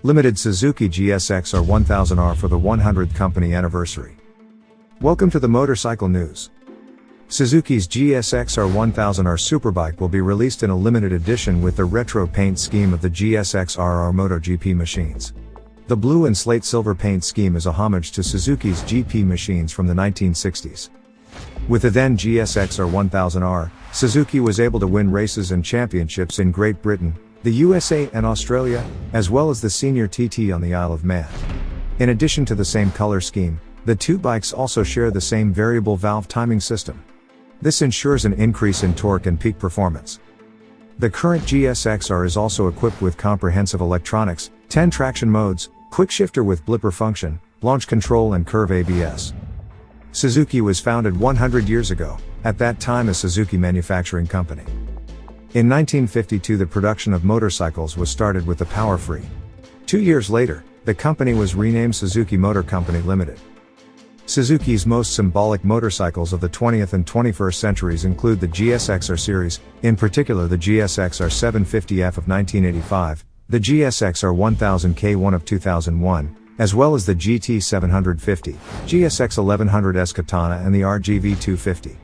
Limited Suzuki GSX-R1000R for the 100th company anniversary. Welcome to the Motorcycle News. Suzuki's GSX-R1000R Superbike will be released in a limited edition with the retro paint scheme of the GSX-RR MotoGP machines. The blue and slate silver paint scheme is a homage to Suzuki's GP machines from the 1960s. With the then GSX-R1000R, Suzuki was able to win races and championships in Great Britain, the USA and Australia, as well as the Senior TT on the Isle of Man. In addition to the same color scheme, the two bikes also share the same variable valve timing system. This ensures an increase in torque and peak performance. The current GSX-R is also equipped with comprehensive electronics, 10 traction modes, quickshifter with blipper function, launch control and curve ABS. Suzuki was founded 100 years ago, at that time as Suzuki Manufacturing Co. In 1952 the production of motorcycles was started with the Power Free. 2 years later, the company was renamed Suzuki Motor Company Limited. Suzuki's most symbolic motorcycles of the 20th and 21st centuries include the GSX-R series, in particular the GSX-R 750F of 1985, the GSX-R 1000K1 of 2001, as well as the GT 750, GSX 1100S Katana and the RGV 250.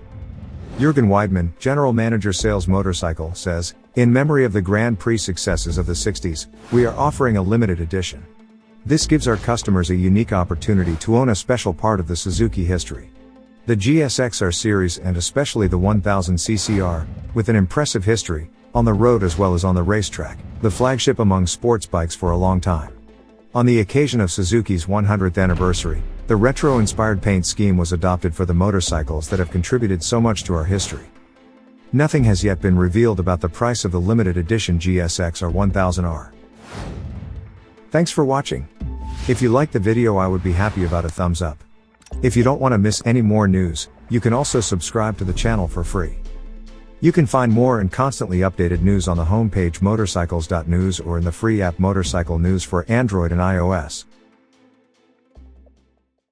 Jürgen Weidmann, General Manager Sales Motorcycle, says, "In memory of the Grand Prix successes of the 60s, we are offering a limited edition. This gives our customers a unique opportunity to own a special part of the Suzuki history. The GSX-R series and especially the 1000cc-R, with an impressive history, on the road as well as on the racetrack, the flagship among sports bikes for a long time. On the occasion of Suzuki's 100th anniversary, the retro-inspired paint scheme was adopted for the motorcycles that have contributed so much to our history." Nothing has yet been revealed about the price of the limited edition GSX-R 1000R. Thanks for watching. If you liked the video, I would be happy about a thumbs up. If you don't want to miss any more news, you can also subscribe to the channel for free. You can find more and constantly updated news on the homepage MOTORCYCLES.NEWS or in the free app Motorcycle News for Android and iOS.